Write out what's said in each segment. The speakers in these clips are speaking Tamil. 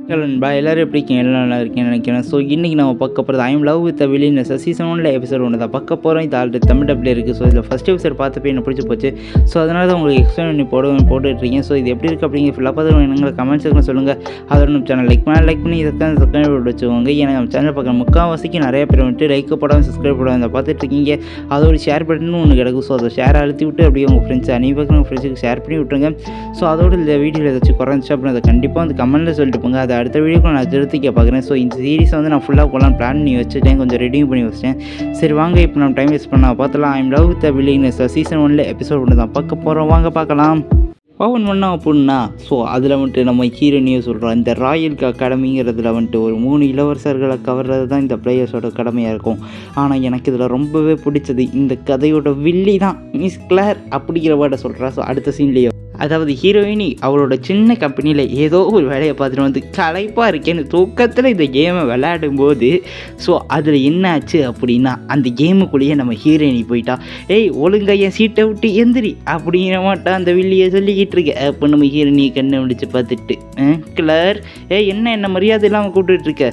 ஹலோ நண்பா, எல்லாரும் எப்படி இருக்கீங்க? எல்லாம் நல்லா இருக்கீங்கன்னு நினைக்கிறேன். ஸோ இன்றைக்கி நம்ம பார்க்க போகிறது I am love with a villainess season 1 episode 1 தான் பார்க்க போகிறோம். இது ஆல்ரெடி தமிழ் டப்ல இருக்குது. ஸோ இதில் ஃபஸ்ட் எபிசோட் பார்த்தப்போ எனக்கு பிடிச்சி போச்சு. ஸோ அதனால தான் உங்களுக்கு எக்ஸ்பிளைன் பண்ணி போட்டுட்ருக்கீங்க. ஸோ இது எப்படி இருக்குது அப்படிங்கிற ஃபுல்லாக பார்த்து எங்களை கமெண்ட் செக்ஷனில் சொல்லுங்கள். அதோட நம்ம சேனல் லைக் பண்ணி இதுக்கான சப்ஸ்கிரைப் பண்ணி வச்சுக்கோங்க. ஏன்னா நம்ம சேனல் பார்க்குற முக்கால்வாசிக்கு நிறைய பேர் வந்துட்டு லைக் போடாமல் சப்ஸ்கிரைப் போடாமல் பார்த்துட்ருக்கீங்க. அதோட ஷேர் பட்டன்னு ஒன்று கிடக்கும். ஸோ அதை ஷேர் அழுத்தி விட்டு அப்படியே உங்கள் ஃப்ரெண்ட்ஸ் அனைவருக்கும் உங்கள் ஃப்ரெண்ட்ஸுக்கு ஷேர் பண்ணி விட்டுருங்க. ஸோ அதோட இந்த வீடியோவில் ஏதாச்சும் குறைஞ்சி அப்படின்னு அதை கண்டிப்பாக வந்து கமெண்ட்டில் சொல்லிட்டு போங்க. அதை அடுத்த வீடியோக்கு நான் திருத்திக்க பார்க்குறேன். ஸோ இந்த சீரிஸ் வந்து நான் ஃபுல்லாக கொள்ளலாம் பிளான் பண்ணி வச்சுட்டேன், கொஞ்சம் ரெடியும் பண்ணி வச்சிட்டேன். சரி வாங்க, இப்போ நம்ம டைம் வேஸ்ட் பண்ண பார்த்தலாம். I am love with a villainess season 1 episode 1 தான் பார்க்க போகிறோம். வாங்க பார்க்கலாம். பவன் ஒன்றா அப்படின்னா ஸோ அதில் வந்துட்டு நம்ம ஹீரோனியை சொல்கிறோம். இந்த ராயல் அகாடமிங்கிறதுல வந்துட்டு ஒரு 3 இளவரசர்களை கவர்றது தான் இந்த பிளேயர்ஸோட கடமையாக இருக்கும். ஆனால் எனக்கு இதில் ரொம்பவே பிடிச்சது இந்த கதையோட வில்லி தான் மிஸ் கிளேர் அப்படிங்கிற வேர்டை சொல்கிறா. ஸோ அடுத்த சீன்லேயோ அதாவது ஹீரோயினி அவளோட சின்ன கம்பெனியில் ஏதோ ஒரு வேலையை பார்த்துட்டு வந்து களைப்பாக இருக்கேன்னு தூக்கத்தில் இந்த கேமை விளையாடும்போது ஸோ அதில் என்ன ஆச்சு அப்படின்னா அந்த கேமுக்குள்ளேயே நம்ம ஹீரோயினி போயிட்டா. ஏய் ஒழுங்கா என் சீட்டை விட்டு எந்திரி அப்படிங்கிற மாட்டா அந்த வில்லியை சொல்லிக்கிட்டு இருக்க. அப்போ நம்ம ஹீரோயினியை கண்ணை முடிச்சு பார்த்துட்டு கிளர் என்ன மரியாதை இல்லாமல் கூப்பிட்டுட்ருக்க,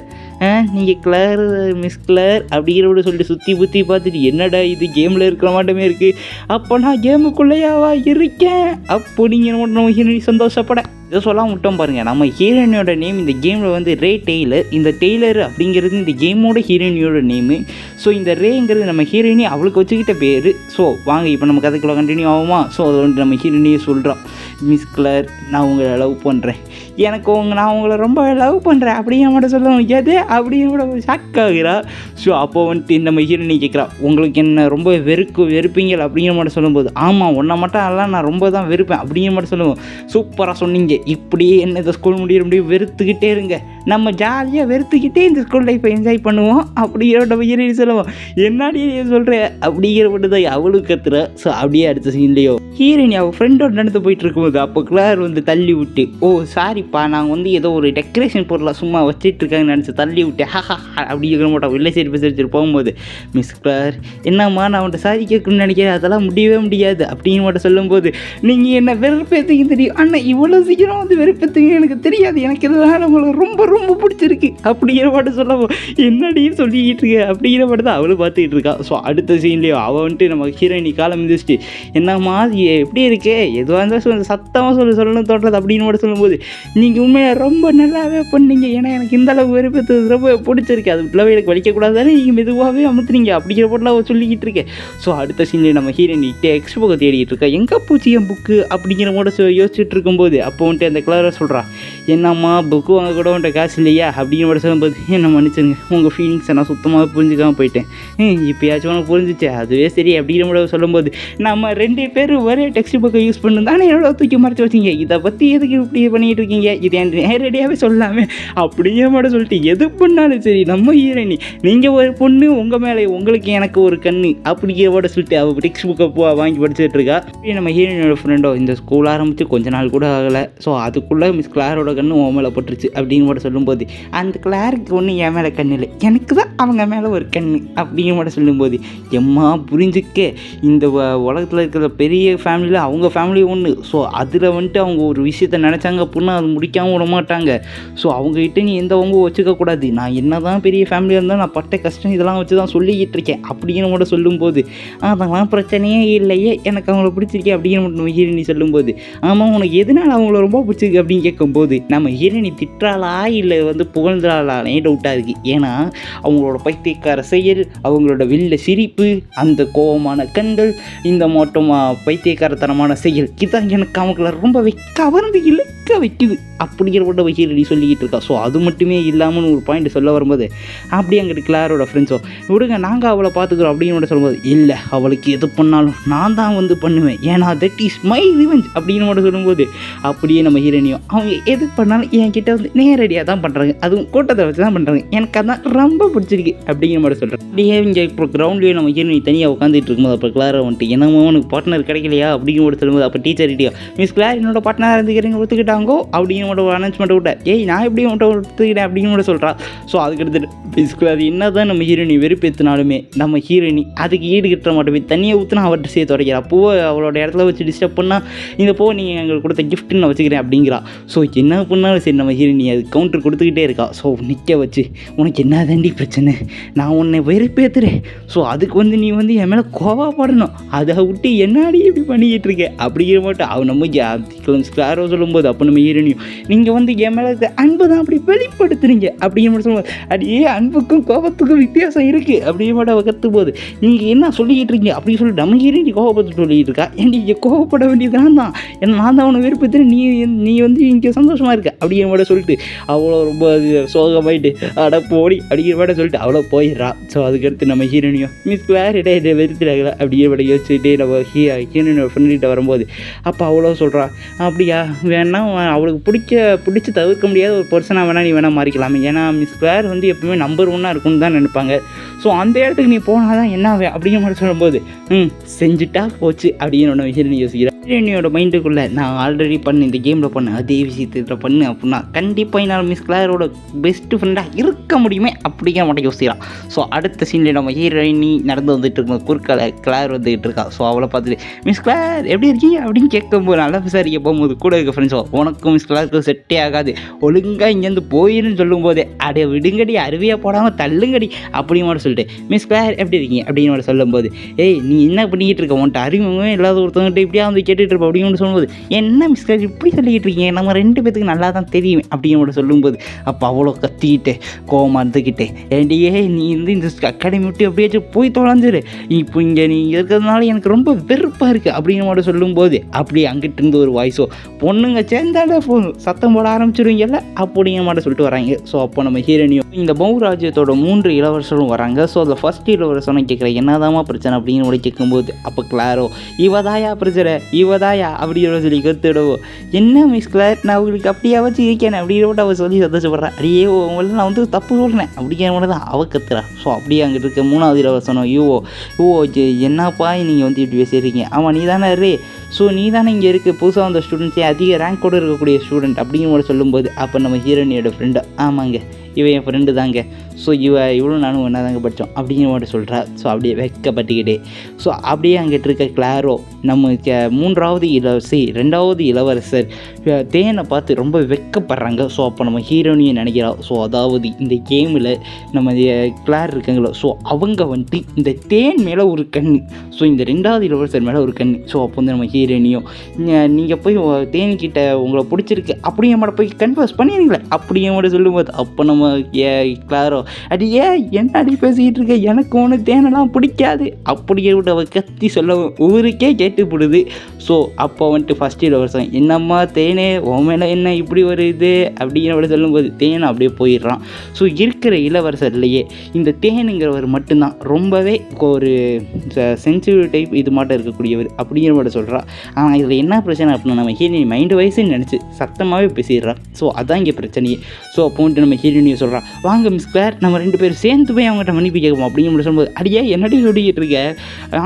நீங்கள் கிளர் மிஸ் கிளர் அப்படிங்கிறவோட சொல்லிட்டு சுற்றி புற்றி பார்த்துட்டு என்னடா இது கேமில் இருக்கிற மாட்டமே இருக்குது, அப்போ நான் கேமுக்குள்ளேயாவா இருக்கேன் அப்படிங்கிற மட்டும் நம்ம ஹீரோயினி சந்தோஷப்பட இதை சொல்லாமல் விட்டோம் பாருங்கள். நம்ம ஹீரோயினியோட நேம் இந்த கேமில் வந்து ரே டெய்லர். இந்த டெய்லர் அப்படிங்கிறது இந்த கேமோட ஹீரோயினியோட நேமு. ஸோ இந்த ரேங்கிறது நம்ம ஹீரோயினி அவளுக்கு வச்சுக்கிட்ட பேர். ஸோ வாங்க இப்போ நம்ம கதைக்குள்ள கண்டினியூ ஆகுமா. ஸோ அதை வந்து நம்ம ஹீரோயினியே சொல்கிறோம், மிஸ் கிளர் நான் உங்களை லவ் பண்ணுறேன், நான் உங்களை ரொம்ப லவ் பண்ணுறேன் அப்படிங்கிற மட்டும் சொல்லுவோம். எது அப்படிங்கிற கூட ஷாக் ஆகிறா. ஸோ அப்போ வந்துட்டு நம்ம ஹீரோயினி கேட்குறா, உங்களுக்கு என்ன ரொம்ப வெறுப்பீங்க அப்படிங்கிற மட்டும் சொல்லும்போது, ஆமாம் உன்னை மட்டும் எல்லாம் நான் ரொம்ப தான் வெறுப்பேன் அப்படிங்கிற மட்டும் சொல்லுவோம். சூப்பராக சொன்னீங்க, இப்படியே என்ன இந்த ஸ்கூல் முடிய வெறுத்துக்கிட்டே இருங்க, நம்ம ஜாலியாக வெறுத்துக்கிட்டே இந்த ஸ்கூல் லைஃப்பை என்ஜாய் பண்ணுவோம் அப்படிங்கிற நம்ம ஹீரோயினி சொல்லுவோம். என்னாடி சொல்கிறேன் அப்படிங்கிற மட்டும் தான் அவளுக்கு கத்துற. ஸோ அப்படியே அடுத்த சீன்லேயோ ஹீரோயினி அவள் ஃப்ரெண்டோட நடந்து போயிட்டு இருக்கும்போது அப்போ கிளார் வந்து தள்ளி விட்டு, ஓ சாரிப்பா நாங்கள் வந்து ஏதோ ஒரு டெக்கரேஷன் பொருளாக சும்மா வச்சுட்டு இருக்காங்கன்னு நினச்சி தள்ளி விட்டு ஹஹா அப்படிங்கிற மாட்டோம் இல்லை சரி பேசிட்டு போகும்போது, மிஸ் கிளார் என்னம்மா நான் அவன்கிட்ட சாரி கேட்கணும்னு நினைக்கிறேன், அதெல்லாம் முடியவே முடியாது அப்படின்னு மட்டும் சொல்லும்போது, நீங்கள் என்ன வெறுப்பேற்றுக்கு தெரியும் ஆனால் இவ்வளோ சீக்கிரம் வந்து வெறுப்பேற்றுங்க எனக்கு தெரியாது, எனக்கு இதெல்லாம் நம்மளை ரொம்ப ரொம்ப பிடிச்சிருக்கு அப்படிங்கிற பாட்டு சொல்லவும் என்னடின்னு சொல்லிக்கிட்டு இருக்க அப்படிங்கிற பாட்டு தான் அவளும் பார்த்துக்கிட்டு இருக்கா. ஸோ அடுத்த சீன்லேயோ அவள் வந்துட்டு நம்ம ஹீரோயினி காலம் மிதிச்சிட்டு, என்னம்மா எப்படி இருக்கே எதுவாக இருந்தாலும் சத்தமாக சொல்லணும் தோட்டது அப்படின்னு மட்டும் சொல்லும்போது, நீங்கள் உண்மையாக ரொம்ப நல்லாவே பண்ணீங்க, ஏன்னா எனக்கு இந்த அளவு வெறுப்பது ரொம்ப பிடிச்சிருக்கு, அது உள்ளவே எனக்கு வலிக்கக்கூடாது தானே நீங்கள் மெதுவாகவே அமுத்துனீங்க அப்படிங்கிற போட்டுலாம் அவள் சொல்லிக்கிட்டு இருக்கேன். ஸோ அடுத்த சீன்லேயே நம்ம ஹீரோயினி டெக்ஸ்ட் புக்கை தேடிக்கிட்டு இருக்கா. எங்கே பூச்சி என் புக்கு அப்படிங்கிற போட யோசிச்சுட்டு இருக்கும்போது அப்போ வந்துட்டு அந்த கிளாரை சொல்கிறா, என்னம்மா புக்கு வாங்க கூட உன்ட்ட காசு இல்லையா அப்படிங்கிற மட்டும் சொல்லும்போது, என்ன மன்னிச்சுங்க உங்கள் ஃபீலிங்ஸை நான் சுத்தமாக புரிஞ்சுக்காமல் போயிட்டேன், இப்போயாச்சும் உனக்கு புரிஞ்சிச்சு அதுவே சரி அப்படிங்கிற மட்டும் சொல்லும்போது, நம்ம 2 பேரும் ஒரே டெக்ஸ்ட் புக்கை யூஸ் பண்ணு தானே எவ்வளோ தூக்கி மறைச்சி வச்சிங்க, இதை பற்றி எதுக்கு இப்படி பண்ணிகிட்டு இருக்கீங்க, இது என் நேரடியாகவே சொல்லாமல் அப்படிங்கிற மட்டும் சொல்லிட்டு எது பண்ணாலும் சரி நம்ம ஹீரோயினி நீங்கள் ஒரு பொண்ணு உங்கள் மேலே உங்களுக்கு எனக்கு ஒரு கண்ணு அப்படிங்கிற கூட சொல்லிட்டு அவள் டெக்ஸ்ட் புக்கை வாங்கி படிச்சுட்டு இருக்கா. நம்ம ஹீரோயினோட ஃப்ரெண்டோ இந்த ஸ்கூல் ஆரம்பித்து கொஞ்ச நாள் கூட ஆகலை. ஸோ அதுக்குள்ளே மிஸ் கிளாரோட கண்ணு உன் மேலே பட்டுருச்சு அப்படின்னு கூட சொல்லும்போது, அந்த கிளாருக்கு ஒன்று என் மேலே கண்ணு இல்லை, எனக்கு தான் அவங்க மேலே ஒரு கண்ணு அப்படிங்கிற மட்டும் சொல்லும்போது, எம்மா புரிஞ்சுக்க இந்த உலகத்தில் இருக்கிற பெரிய ஃபேமிலியில் அவங்க ஃபேமிலி ஒன்று. ஸோ அதில் வந்துட்டு அவங்க ஒரு விஷயத்தை நினச்சாங்க அப்படின்னா அது முடிக்காமல் விட மாட்டாங்க. ஸோ அவங்ககிட்ட நீ எந்த வம்பு வச்சுக்கக்கூடாது, நான் என்ன தான் பெரிய ஃபேமிலியாக இருந்தாலும் நான் பட்ட கஷ்டம் இதெல்லாம் வச்சு தான் சொல்லிக்கிட்டு இருக்கேன் அப்படின்னு மட்டும் சொல்லும்போது, அதெல்லாம் பிரச்சனையே இல்லையே எனக்கு அவங்கள பிடிச்சிருக்கேன் அப்படிங்கிற மட்டும் ஹீரோயினி சொல்லும்போது, ஆமாம் உனக்கு எதனால் அவங்கள ரொம்ப பிடிச்சிருக்கு அப்படின்னு கேட்கும்போது நம்ம ஹீரோயினி திட்டுறாளா இல்லை வந்து புகழ்ந்துறாளானே டவுட்டாக இருக்குது. ஏன்னா அவங்களோட பைத்தியக்கார செயல், அவங்களோட வெளில சிரிப்பு, அந்த கோபமான கண்கள், இந்த மட்டும் பைத்தியக்காரத்தனமான செயல் இதான் எனக்கு அவங்கள ரொம்ப கவர்ந்து இழுக்க வைக்குது அப்படிங்கிற போட்ட ஹீரோயினி சொல்லிக்கிட்டு இருக்கா. ஸோ அது மட்டுமே இல்லாமல் ஒரு பாயிண்ட் சொல்ல வரும்போது அப்படியே அங்கிட்டு கிளாரோட ஃப்ரெண்ட்ஸோ விடுங்க நாங்கள் அவளை பார்த்துக்குறோம் அப்படின்னு சொல்லும்போது, இல்லை அவளுக்கு எது பண்ணாலும் நான் தான் வந்து பண்ணுவேன், ஏன்னா தட் இஸ் மை ரிவெஞ்ச் அப்படின்னு மட்டும் சொல்லும்போது அப்படியே நம்ம ஹீரோயினியும் அவங்க எது பண்ணாலும் என்கிட்ட வந்து நேரடியாக தான் பண்ணுறாங்க, அதுவும் கூட்டத்தை வச்சு தான் பண்ணுறாங்க, எனக்கு அதான் ரொம்ப பிடிச்சிருக்கு அப்படிங்கிற மாதிரி சொல்கிறேன். அப்படியே இங்கே இப்போ கிரவுண்ட்லேயே நம்ம ஹீரோயினி தனியாக உட்காந்துட்டு இருக்கும்போது அப்போ கிளாரை வந்துட்டு என்னமோ உனக்கு பார்ட்னர் கிடைக்கலையா அப்படிங்கிற மட்டும் சொல்லும்போது அப்போ டீச்சர்கிட்டயோ, மிஸ் கிளார் என்னோட பார்ட்னராக இருந்துக்கிறீங்க ஒத்துக்கிட்டாங்கோ அப்படின்னு மட்டும் ஒரு அனௌன்ஸ்மெண்ட் விட்டேன், நான் எப்படி உன்ட்ட ஒத்துக்கிட்டேன் அப்படின்னு மட்டும் சொல்கிறா. ஸோ அதுக்கு எடுத்துட்டு மிஸ் கிளார் என்ன தான் நம்ம ஹீரோயினி வெறுப்பேற்றினாலுமே நம்ம ஹீரோயினி அதுக்கு ஈடு கட்டுற மாட்டோமே, தனியாக ஊற்றினா அவர்கிட்ட சேர்த்து துடைக்கிறா, பூவை அவளோட இடத்துல வச்சு டிஸ்டர்ப் பண்ணால் இந்த பூவை நீங்கள் எங்களுக்கு கொடுத்த கிஃப்ட்டுன்னு நான் வச்சுக்கிறேன் அப்படிங்கிறா. ஸோ என்ன பண்ணாலும் சரி நம்ம ஹீரோயினி அது கவுண்டர் கவுண்டர் கொடுத்துக்கிட்டே இருக்கா. ஸோ நிற்க வச்சு உனக்கு என்ன தாண்டி பிரச்சனை, நான் உன்னை வெறுப்பேற்றுறேன், ஸோ அதுக்கு வந்து நீ வந்து என் மேலே கோவப்படணும், அதை விட்டு என்னாடி இப்படி பண்ணிக்கிட்டு இருக்க அப்படிங்கிற மட்டும் அவன் நம்ம ஸ்க்ளாரோ சொல்லும்போது அப்போ நம்ம ஹீரோனியும் நீங்கள் வந்து என் மேலே இருக்க அன்பு தான் அப்படி வெளிப்படுத்துறீங்க அப்படிங்கிற மட்டும் சொல்லும்போது அடியே அன்புக்கும் கோபத்துக்கும் வித்தியாசம் இருக்குது அப்படிங்கிற மட்டும் அவள் கற்றுக்கும் போது நீங்கள் என்ன சொல்லிக்கிட்டு இருக்கீங்க அப்படின்னு சொல்லி நம்ம ஹீரோனி கோவப்பட்டு சொல்லிக்கிட்டு இருக்கா. ஏன்டி இங்கே கோவப்பட வேண்டியது தான் ஏன்னா நான் தான் அவனை வெறுப்பேற்றுறேன், நீ வந்து இங்கே சந்தோஷமாக இருக்க அப்படிங்கிற மட்டும் சொல்லிட்டு அவ்வளோ ரொம்ப சோகமாயிட்டு அட போடி அப்படிங்கிற மாதிரி சொல்லிட்டு அவ்வளோ போயிடுறா. ஸோ அதுக்கடுத்து நம்ம ஹீரோனியும் மிஸ் கிளார் இடையே வெறுத்துறாங்களா அப்படிங்கிற மாதிரி யோசிச்சுட்டு நம்ம ஹீரோனியோட ஃப்ரெண்ட்கிட்ட வரும்போது அப்போ அவ்வளோ சொல்கிறா அப்படியா வேணா அவளுக்கு பிடிச்சி தவிர்க்க முடியாத ஒரு பர்சனாக வேணால் நீ வேணால் மாறிக்கலாமே, ஏன்னா மிஸ் கிளார் வந்து எப்பவுமே நம்பர் 1 இருக்குன்னு தான் நினைப்பாங்க. ஸோ அந்த இடத்துக்கு நீ போனால் தான் என்ன அப்படிங்கிற மாதிரி சொல்லும்போது செஞ்சுட்டா போச்சு அப்படின்னு ஒன்று ஹீரோனி யோசிக்கிறேன். ஹீரோனியோட மைண்டுக்குள்ளே நான் ஆல்ரெடி இந்த கேமில் பண்ணேன் அதே விஷயத்தில் பண்ணு அப்படின்னா கண்டிப்பாக என்னால் மிஸ் கிளாரோட பெஸ்ட்டு ஃப்ரெண்டாக இருக்க முடியுமே அப்படிங்கிற மட்டும் யோசிக்கிறான். ஸோ அடுத்த சீனில் நம்ம ஹீரோயினி நடந்து வந்துட்டு இருக்கும்போது குறுக்கால கிளார் வந்துகிட்டு இருக்கா. ஸோ அவளை பார்த்துட்டு மிஸ் கிளார் எப்படி இருக்கீங்க அப்படின்னு கேட்கும்போது நல்லா விசாரிக்க போகும்போது கூட இருக்க ஃப்ரெண்ட்ஸோ உனக்கும் மிஸ் கிளாருக்கும் செட்டே ஆகாது, ஒழுங்காக இங்கேருந்து போயின்னு சொல்லும்போதே அடைய விடுங்கடி அருவியாக போடாமல் தள்ளுங்கடி அப்படின்னு மட்டும் சொல்லிட்டு மிஸ் கிளார் எப்படி இருக்கீங்க அப்படின்னு மட்டும் சொல்லும்போது ஏய் நீ என்ன பண்ணிக்கிட்டு இருக்க, உன்ட்ட அறிமுகமே இல்லாத ஒருத்தவங்கிட்ட இப்படியா வந்து கேட்டுட்டு இருப்ப அப்படின்னு சொல்லும்போது என்ன மிஸ் கிளார் இப்படி சொல்லிக்கிட்டு இருக்கீங்க, நம்ம 2 பேத்துக்கு நல்லா தான் தெரியும் அப்படின்னு மட்டும் சொல்லும்போது அப்போ அவ்வளோ கத்திக்கிட்டு கோவமாக இருந்துக்கிட்டே ஏண்டியே நீ வந்து இந்த அகாடமி விட்டு அப்படியாச்சும் போய் தொலைஞ்சிரு, இப்போ இங்கே நீ இருக்கிறதுனால எனக்கு ரொம்ப வெறுப்பாக இருக்குது அப்படின்னு மட்டும் சொல்லும்போது அப்படியே அங்கிட்டு இருந்து ஒரு வாய்ஸோ பொண்ணுங்க சேர்ந்தாலே போதும் சத்தம் போட ஆரம்பிச்சிருவீங்கல்ல அப்படிங்கிற மாதிரி சொல்லிட்டு வராங்க. ஸோ அப்போ நம்ம ஹீரோனியும் இந்த பௌராஜ்யத்தோட 3 இளவரசரும் வராங்க. ஸோ அதில் ஃபஸ்ட் இளவரசனை கேட்குறேன் என்னதாமா பிரச்சனை அப்படின்னு கூட கேட்கும்போது அப்போ கிளாரோ இவதாயா பிரச்சனை இவதாயா அப்படின்னு சொல்லி கற்றுடவோ என்ன மிஸ் கிளார் நான் உங்களுக்கு அப்படியே வச்சு இருக்கேன் அப்படின்னு அவள் சொல்லி சந்தோஷப்படுறேன். அடியே உங்களை நான் வந்து தப்பு சொல்கிறேன் அப்படிங்கிற மாதிரி தான் அவள் கத்துறா. ஸோ அப்படியே அங்கிட்டு இருக்க 3வது இளவரசனும் என்னப்பா நீங்கள் வந்து இப்படி பேசிடுறீங்க, ஆமாம் நீ தானே ஸோ நீ தானே இங்கே இருக்குது புதுசாக வந்த ஸ்டூடெண்ட்ஸே அதிக ரேங்கோடு இருக்கக்கூடிய ஸ்டூடெண்ட் அப்படிங்கிற சொல்லும்போது அப்போ நம்ம ஹீரோனியோட ஃப்ரெண்டு ஆமாங்க இவன் என் ஃப்ரெண்டு தாங்க, ஸோ இவ்வளோ நானும் ஒன்றா தாங்க படித்தோம் அப்படிங்கிற மாதிரி சொல்கிறா. ஸோ அப்படியே வெக்கப்பட்டுக்கிட்டே ஸோ அப்படியே அங்கிட்டு இருக்க கிளாரோ நம்ம 3வது இளவரசி 2வது இளவரசர் தேனை பார்த்து ரொம்ப வெக்கப்படுறாங்க. ஸோ அப்போ நம்ம ஹீரோனியை நினைக்கிறோம். ஸோ அதாவது இந்த கேமில் நம்ம கிளார் இருக்காங்களோ ஸோ அவங்க வந்துட்டு இந்த தேன் மேலே ஒரு கண், ஸோ இந்த 2வது இளவரசர் மேலே ஒரு கண். ஸோ அப்போ வந்து நம்ம ஹீரோனியும் நீங்கள் போய் தேன்கிட்ட உங்களை பிடிச்சிருக்கு அப்படிங்கிற மாதிரி போய் கன்ஃபர்ஸ் பண்ணிடுங்களே அப்படிங்கிற மாதிரி சொல்லும்போது அப்போ நம்ம கிளாரோ அடி என்ன அடி பேசிக்கிட்டு இருக்க, எனக்கு ஒன்று தேனெல்லாம் பிடிக்காது அப்படிங்கிற விட்டு அவள் கத்தி சொல்ல ஊருக்கே கேட்டுப்படுது. ஸோ அப்போ வந்துட்டு ஃபஸ்ட் இளவரசன் என்னம்மா தேனே உன் மேலே என்ன இப்படி ஒரு இது அப்படிங்கிற சொல்லும்போது தேனை அப்படியே போயிடுறான். ஸோ இருக்கிற இளவரசர்லையே இந்த தேனுங்கிறவர் மட்டும்தான் ரொம்பவே ஒரு சென்சிட்டிவ் டைப் இது மட்டும் இருக்கக்கூடியவர் அப்படிங்கிற மாதிரி சொல்கிறா. ஆனால் இதில் என்ன பிரச்சனை அப்படின்னா நம்ம ஹீரோனி மைண்டு வயசுன்னு நினச்சி சத்தமாகவே பேசிடுறா. ஸோ அதான் இங்கே பிரச்சனையே. ஸோ அப்போ வந்துட்டு நம்ம ஹீரோனியை சொல்கிறா வாங்க மிஸ் கிளார் நம்ம 2 பேரும் சேர்ந்து போய் அவங்ககிட்ட மன்னிப்பு கேட்கணும் அப்படிங்கிற சொல்லும்போது அடியே என்னடி சொல்லிக்கிட்டு இருக்க,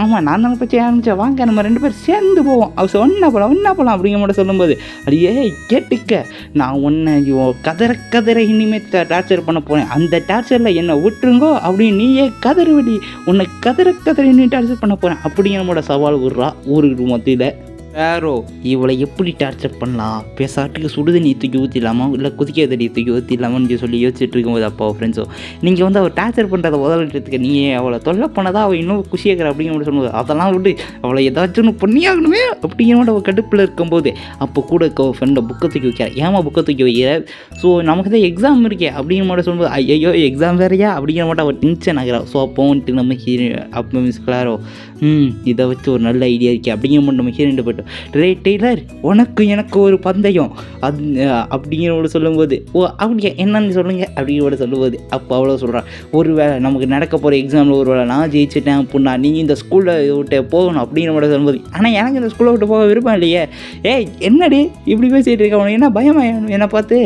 ஆமாம் நான் தானே பற்றி ஆரம்பித்தேன் வாங்க நம்ம 2 பேரும் சேர்ந்து போவோம் அவ ஒன்றா போகலாம் அப்படிங்கிற மாதிரி சொல்லும்போது அடியே கேட்டுக்க நான் உன்னை கதற இனிமேல் டார்ச்சர் பண்ண போகிறேன், அந்த டார்ச்சரில் என்னை விட்டுருங்கோ அப்படின்னு நீயே கதறுவடி உன்னை கதற இன்னும் டார்ச்சர் பண்ண போகிறேன் அப்படிங்கிற மாதிரி சவால் விடுறா ஊருக்கு மத்தியில். யாரோ இவளை எப்படி டார்ச்சர் பண்ணலாம், பேசாட்டுக்கு சுடுதண்ணி தூக்கி ஊற்றிடலாமா இல்லை கொதிக்க தண்ணி தூக்கி ஊற்றிடலாமான்னு சொல்லி யோசிச்சுட்டு இருக்கும்போது அப்பா ஃப்ரெண்ட்ஸோ நீங்கள் வந்து அவள் டார்ச்சர் பண்ணுறதை உதவிட்டுறதுக்கு நீங்கள் அவளை தொல்லை பண்ணதான் அவள் இன்னும் குஷியாகிற அப்படிங்கிற சொல்லும்போது அதெல்லாம் விட்டு அவளை ஏதாச்சும் ஒன்று பண்ணியாகணுமே அப்படிங்கிற அவள் கடுப்பில் இருக்கும்போது அப்போ கூட இருக்க ஃப்ரெண்டை புக்கை தூக்கி வைக்கிறா. ஏமா புக்கை தூக்கி வைக்கிற, ஸோ நமக்கு தான் எக்ஸாம் இருக்கே அப்படிங்கிற மாதிரி சொல்லும்போது ஐயோ எக்ஸாம் வேறையா அப்படிங்கிற மாட்டோம் அவள் டென்ஷன் ஆகிறா. ஸோ அப்போ வந்துட்டு நம்ம அப்போ மிஸ் கிளாரோ இதை வச்சு ஒரு நல்ல ஐடியா இருக்கே அப்படிங்கிற மாதிரி நம்ம ஹீரோயின் போய்ட்டோம் டெய்லர் உனக்கு எனக்கு ஒரு பந்தயம் அது அப்படிங்கிற சொல்லும்போது அப்படியா என்னன்னு சொல்லுங்கள் அப்படிங்கிற சொல்லும்போது அப்போ அவ்வளோ சொல்கிறான் ஒரு வேளை நமக்கு நடக்க போகிற எக்ஸாமில் ஒரு வேளை நான் ஜெயிச்சிட்டேன் அப்படின்னா நீங்கள் இந்த ஸ்கூலில் விட்டு போகணும் அப்படிங்கிற மாதிரி சொல்லும்போது ஆனால் எனக்கு இந்த ஸ்கூலை விட்டு போக விருப்பம் இல்லையே, என்னடி இப்படி பேசிகிட்டு இருக்க உனக்கு என்ன பயமாயிடும் என்னை பார்த்து,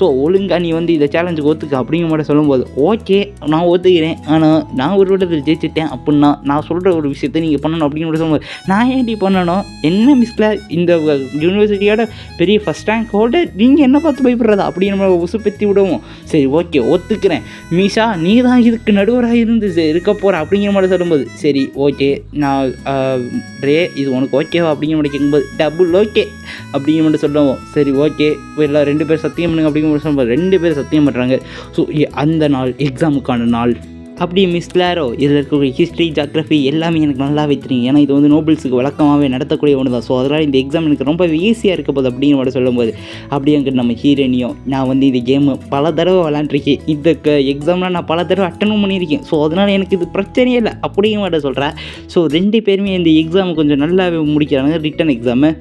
ஸோ ஒழுங்கா நீ வந்து இந்த சேலஞ்சுக்கு ஒத்துக்க அப்படிங்கிற மாதிரி சொல்லும்போது ஓகே நான் ஒத்துக்கிறேன், ஆனால் நான் ஒரு விடத்தில் ஜெயிச்சிட்டேன் அப்படின்னா நான் சொல்கிற ஒரு விஷயத்தை நீங்கள் பண்ணணும் அப்படிங்கிற சொல்லும்போது நான் ஏன்டி பண்ணணும் என்ன மிஸ் கிளார் இந்த யூனிவர்சிட்டியோட பெரிய ஃபஸ்ட் ரேங்கோட நீங்கள் என்ன பார்த்து பயப்படுறதா அப்படின்னு நம்ம உசுப்பத்தி விடுவோம். சரி ஓகே ஒத்துக்கிறேன் மீஷா, நீ தான் இதுக்கு நடுவராக இருந்து இருக்க போகிற அப்படிங்கிற மாதிரி சொல்லும்போது சரி ஓகே நான் ரே இது உனக்கு ஓகேவா அப்படிங்கிற மாதிரி கேட்கும்போது டபுள் ஓகே அப்படிங்கிற மாதிரி சொல்லுவோம். சரி ஓகே எல்லாம் 2 பேர் சத்தியம் பண்ணுங்க அப்படிங்கிற மாதிரி சொல்லும்போது 2 பேர் சத்தியம் பண்ணுறாங்க. ஸோ அந்த நாள் எக்ஸாமுக்கான நாள். அப்படி மிஸ் கிளாரோ இதில் இருக்கக்கூடிய ஹிஸ்ட்ரி ஜாக்ரஃபி எல்லாமே எனக்கு நல்லாவே தெரியும், ஏன்னா இது வந்து நோபல்ஸுக்கு வழக்கமாகவே நடத்தக்கூடிய ஒன்று தான். ஸோ அதனால் இந்த எக்ஸாம் எனக்கு ரொம்ப ஈஸியாக இருக்க போகுது அப்படிங்கிற மாதிரி சொல்லும்போது அப்படியே அங்கே நம்ம ஹீரோனியும் நான் வந்து இந்த கேமு பல தடவை விளாண்டுருக்கேன், இந்த எக்ஸாம்லாம் நான் பல தடவை அட்டனும் பண்ணியிருக்கேன், ஸோ அதனால் எனக்கு இது பிரச்சனையே இல்லை அப்படிங்கிற மாதிரி சொல்கிறேன். ஸோ 2 பேருமே இந்த எக்ஸாம் கொஞ்சம் நல்லாவே முடிக்கிறானுங்க ரிட்டன் எக்ஸாமு.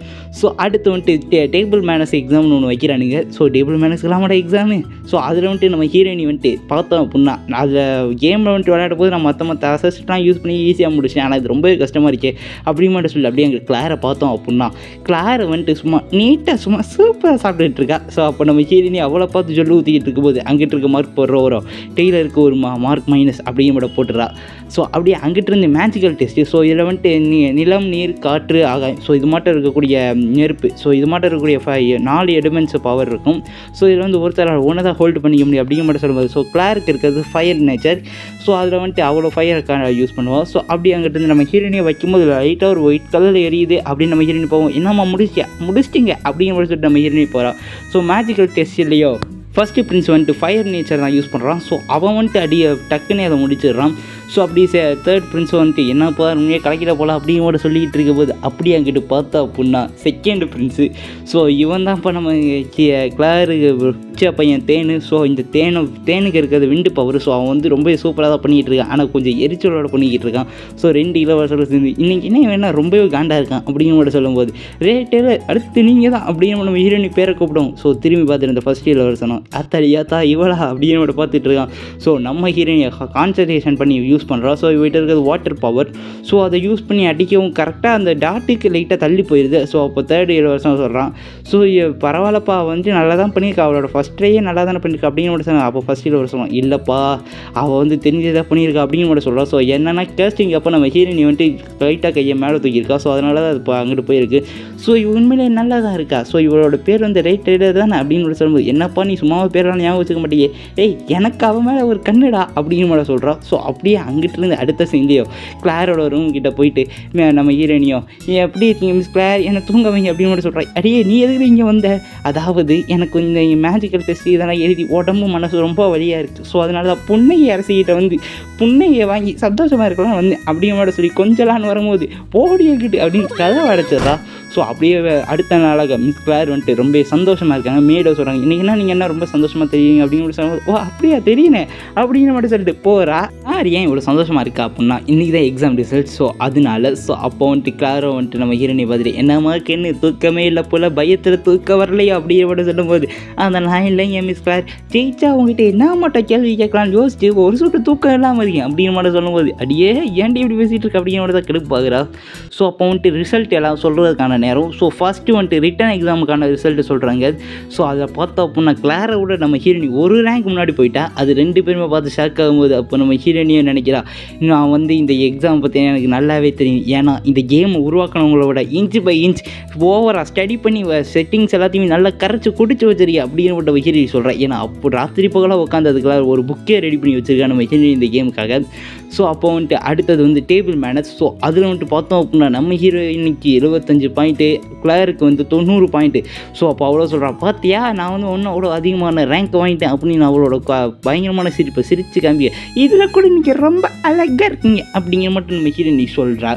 ஸோ அடுத்து வந்துட்டு டேபிள் மேனஸ் எக்ஸாம்னு ஒன்று வைக்கிறானுங்க. ஸோ டேபிள் மேனஸ்க்கெல்லாமோட எக்ஸாமு. ஸோ அதில் வந்துட்டு நம்ம ஹீரோயினி வந்துட்டு பார்த்தோம் அப்படின்னா அதில் கேமில் வந்துட்டு விளையாட போது நான் மற்ற அசஸ்ட்லாம் யூஸ் பண்ணி ஈஸியாக முடிச்சேன், ஆனால் இது ரொம்பவே கஷ்டமாக இருக்கே அப்படின்னு மட்டும் சொல்லி அப்படியே எங்கள் கிளாரை பார்த்தோம் அப்படின்னா கிளாரை வந்துட்டு சும்மா நீட்டாக சும்மா சூப்பராக சாப்பிட்டுட்டு இருக்கா. ஸோ அப்போ நம்ம ஹீரோயினி அவ்வளோ பார்த்து சொல்லி ஊற்றிக்கிட்டு இருக்கும்போது அங்கிட்டு இருக்க மார்க் போடுற வரும் டெய்லருக்கு ஒரு மார்க் மைனஸ் அப்படிங்கிற மட்டும் போட்டுறா. ஸோ அப்படியே அங்கிட்டு இருந்து மேஜிக்கல் டெஸ்ட்டு. ஸோ இதில் வந்துட்டு நிலம் நீர் காற்று ஆகாயம், ஸோ இது மட்டும் இருக்கக்கூடிய நெருப்பு, ஸோ இது மட்டும் இருக்கக்கூடிய 4 எலிமெண்ட்ஸ் பவர் இருக்கும். ஸோ இதில் வந்து ஒருத்தர் ஒன்று தான் ஹோல்டு பண்ணிக்க முடியும் அப்படிங்கிற மட்டும் சொல்லும்போது ஸோ கிளாருக்கு இருக்கிறது ஃபயர் நேச்சர். ஸோ அதில் வந்துட்டு அவ்வளோ ஃபயர் யூஸ் பண்ணுவோம். ஸோ அப்படி அங்கிட்டு நம்ம ஹீரோயினை வைக்கும்போது லைட்டாக ஒரு ஒயிட் கலரில் எரியுது அப்படின்னு நம்ம ஹீரோயினி போவோம். என்னம்மா முடிச்சிட்டிங்க அப்படிங்கிற மாதிரி சொல்லிட்டு நம்ம ஹீரோயினி போகிறோம். ஸோ மேஜிக்கல் டெஸ்ட் இல்லையோ ஃபஸ்ட்டு பிரின்ஸ் வந்துட்டு ஃபயர் நேச்சர் தான் யூஸ் பண்ணுறான். ஸோ அவன் வந்துட்டு டக்குன்னு அதை முடிச்சிடுறான். ஸோ அப்படி தேர்ட் பிரின்ஸ் வந்துட்டு என்னப்பா உண்மையாக கலக்கிட போகலாம் அப்படிங்கிற சொல்லிக்கிட்டு இருக்க போது அப்படி அங்கிட்டு பார்த்தா அப்படின்னா செகண்ட் பிரின்ஸு. ஸோ இவன் தான் இப்போ நம்ம கிளாரு பையன் தேனு. ஸோ இந்த தேனுக்கு இருக்கிறது விண்டு பவர். ஸோ அவன் வந்து ரொம்ப சூப்பராக தான் பண்ணிக்கிட்டு இருக்கான், ஆனால் கொஞ்சம் எரிச்சலோட பண்ணிக்கிட்டு இருக்கான். ஸோ 2 இளவரசர்கள் சேர்ந்து இன்றைக்கி என்ன வேணா ரொம்பவே காண்டாக இருக்கான் அப்படிங்கிற சொல்லும்போது ரேட்டே அடுத்து நீங்கள் தான் அப்படின்னு நம்ம ஹீரோயினி பேரை கூப்பிடுவோம். ஸோ திரும்பி பார்த்துட்டு இந்த ஃபஸ்ட் இளவரசனும் அத்தாடியாத்தா இவளா அப்படின்னு பார்த்துட்டு இருக்கான். ஸோ நம்ம ஹீரோயினை கான்சன்ட்ரேஷன் பண்ணி யூஸ் பண்ணுறா. ஸோ இவகிட்ட இருக்கிறது வாட்டர் பவர். ஸோ அதை யூஸ் பண்ணி அடிக்கவும் கரெக்டாக அந்த டாட்டுக்கு லைட்டாக தள்ளி போயிடுது. ஸோ அப்போ தேர்ட் இளவரசன் சொல்கிறான் ஸோ பரவாயில்லப்பா வந்து நல்லா தான் பண்ணியிருக்கா, அவளோட ஃபஸ்ட் ட்ரையே நல்லா தானே பண்ணியிருக்கா அப்படின்னு மட்டும் சொன்னாங்க. அப்போ ஃபஸ்ட் இளவரசன் இல்லைப்பா அவள் வந்து தெரிஞ்சதாக பண்ணியிருக்கா அப்படின்னு மட்டும் சொல்கிறான். ஸோ என்னென்னா கேஸ்டிங் அப்போ நம்ம ஹீரோயினி வந்துட்டு லைட்டாக கையை மேலே தூக்கியிருக்கா. ஸோ அதனால தான் அது அங்கிட்டு போயிருக்கு. ஸோ உண்மையிலே நல்லா தான் இருக்கா. ஸோ இவளோட பேர் வந்து ரைட் தானே அப்படின்னு சொல்லும்போது என்னப்பா நீ சும்மாவே பேரெல்லாம் ஞாபகம் வச்சுக்க மாட்டேயே, ஏய் எனக்கு அவன் மேலே ஒரு கண்ணுடா அப்படின்னு மட்டும் சொல்கிறான். ஸோ அப்படியே அங்கிட்டிருந்து அடுத்த சீன்லேயோ கிளாரோட ரூம் கிட்ட போயிட்டு நம்ம ஹீரோயினியோ எப்படி இருக்கீங்க மிஸ் கிளார் என்னை தூங்க வைங்க அப்படின்னு மட்டும் சொல்கிறேன். அடியே நீ எதுக்கு இங்கே வந்த, அதாவது எனக்கு இந்த மேஜிக்கல் டெஸ்ட் இதெல்லாம் எழுதி உடம்பு மனசு ரொம்ப வழியாக இருக்குது. ஸோ அதனால தான் புன்னையை அரசிக்கிட்ட வந்து புன்னையை வாங்கி சந்தோஷமாக இருக்கலாம் வந்து அப்படிங்கிற சொல்லி கொஞ்சலான்னு வரும்போது போடியாக்கிட்டு அப்படின்னு கதை அடைச்சதா. ஸோ அப்படியே அடுத்த நாளாக மிஸ் கிளார் வந்துட்டு ரொம்ப சந்தோஷமாக இருக்காங்க. மேடோ சொல்கிறாங்க இன்றைக்கினா நீங்கள் என்ன ரொம்ப சந்தோஷமாக தெரியுங்க அப்படின்னு சொல்லும்போது ஓ அப்படியா தெரியுனே அப்படின்னு மட்டும் சொல்லிட்டு போகிறா. ஏன் இவ்வளோ சந்தோஷமாக இருக்கா அப்படின்னா இன்றைக்கி தான் எக்ஸாம் ரிசல்ட். ஸோ அதனால ஸோ அப்போ வந்துட்டு கிளாரோ வந்துட்டு நம்ம ஹீரோனி பார்த்துட்டு என்னம்மா கென்னு தூக்கமே இல்லை போல் பயத்தில் தூக்க வரலையா அப்படின்னு மட்டும் சொல்லும்போது அந்த நான் இல்லைங்க மிஸ் கிளார் ஜெயிச்சா அவங்ககிட்ட என்ன மட்டும் கேள்வி கேட்கலான்னு யோசிச்சு ஒரு சுட்டு தூக்கம் இல்லாமல் இருக்கேன் அப்படின்னு மட்டும் சொல்லும்போது அடியே ஏன்டி இப்படி பேசிகிட்டு இருக்கு அப்படின்னு மட்டும் தான் கெடுப்பு பார்க்குறா. ஸோ அப்போ வந்துட்டு ரிசல்ட் எல்லாம் சொல்கிறதுக்கான நேரம். ஸோ ஃபஸ்ட்டு வந்துட்டு ரிட்டன் எக்ஸாமுக்கான ரிசல்ட்டு சொல்கிறாங்க. ஸோ அதை பார்த்தோம் அப்படின்னா கிளாரை விட நம்ம ஹீரோனி ஒரு ரேங்க் முன்னாடி போயிட்டா. அது 2 பேருமே பார்த்து ஷாக் ஆகும்போது அப்போ நம்ம ஹீரோனியும் நினைக்கிறா நான் வந்து இந்த எக்ஸாம் பற்றி எனக்கு நல்லாவே தெரியும், ஏன்னா இந்த கேம் உருவாக்கினவங்களோட இன்ச் பை இன்ச் ஓவராக ஸ்டடி பண்ணி செட்டிங்ஸ் எல்லாத்தையுமே நல்லா கரைச்சி குடிச்சு வச்சிருக்கேன் அப்படின்னு மட்டும் ஹீரோனி சொல்கிறேன். ஏன்னா அப்போ ராத்திரி பகலாக உட்காந்ததுக்கெல்லாம் ஒரு புக்கே ரெடி பண்ணி வச்சுருக்கேன் நம்ம ஹீரோனி இந்த கேமுக்காக. ஸோ அப்போ வந்துட்டு அடுத்தது வந்து டேபிள் மேனஸ். ஸோ அதில் வந்துட்டு பார்த்தோம் அப்படின்னா நம்ம ஹீரோயினுக்கு 75 பாயிண்ட்டு, கிளாருக்கு வந்து 90 பாயிண்ட்டு. ஸோ அப்போ அவ்வளோ சொல்கிறான் பார்த்தியா நான் வந்து ஒன்றும் அவ்வளோ அதிகமான ரேங்க் வாங்கிட்டேன் அப்படின்னு அவளோட பயங்கரமான சிரிச்சு காம்பிய இதில் கூட நீங்கள் ரொம்ப அழகாக இருக்கீங்க அப்படிங்கிற மட்டும் நம்ம ஹீரோயினி சொல்கிறா.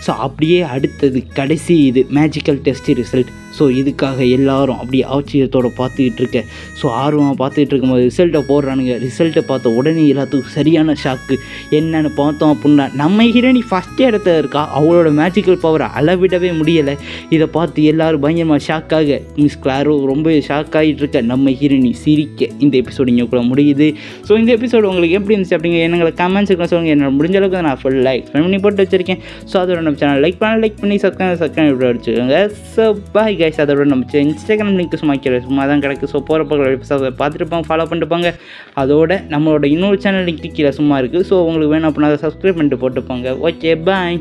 ஸோ அப்படியே அடுத்தது கடைசி இது மேஜிக்கல் டெஸ்ட் ரிசல்ட். ஸோ இதுக்காக எல்லாரும் அப்படியே ஆச்சரியத்தோடு பார்த்துக்கிட்டு இருக்க. ஸோ ஆர்வமாக பார்த்துக்கிட்டு இருக்கும்போது ரிசல்ட்டை போடுறானுங்க. ரிசல்ட்டை பார்த்த உடனே எல்லாத்துக்கும் சரியான ஷாக்கு. என்னென்னு பார்த்தோம் அப்படின்னா நம்ம ஹீரோயினி ஃபஸ்ட் இடத்துல இருக்கா, அவளோட மேஜிக்கல் பவரை அளவிடவே முடியலை. இதை பார்த்து எல்லோரும் பயங்கரமாக ஷாக்காக மிஸ் கிளாரோ ரொம்ப ஷாக் ஆகிட்டு இருக்க. நம்ம ஹீரோயினி சிரிக்க இந்த எபிசோடு இங்கே கூட முடியுது. ஸோ இந்த எபிசோடு உங்களுக்கு எப்படி இருந்துச்சு அப்படிங்க என்னங்களை கமெண்ட்ஸுக்கு சொல்லுங்கள். என்னோட முடிஞ்ச அளவுக்கு நான் ஃபுல்லாக எக்ஸ்பிளைன் பண்ணி போட்டு வச்சுருக்கேன். ஸோ அதோட நம்ம சேனல் லைக் பண்ணி சப்ஸ்கிரைப் வச்சுக்கோங்க. So bye guys. அதோட நம்ம இன்ஸ்டாகிராம் லிங்க் சும்மா தான் கிடக்கு. ஸோ போகிறப்ப பார்த்துருப்பாங்க, ஃபாலோ பண்ணிட்டுப்பாங்க. அதோட நம்மளோட இன்னொரு சேனல் லிங்க் கீழே சும்மா இருக்குது. ஸோ உங்களுக்கு வேணும் அப்படின்னா அதை சப்ஸ்கிரைப் பண்ணிட்டு போட்டுப்பாங்க. Okay bye.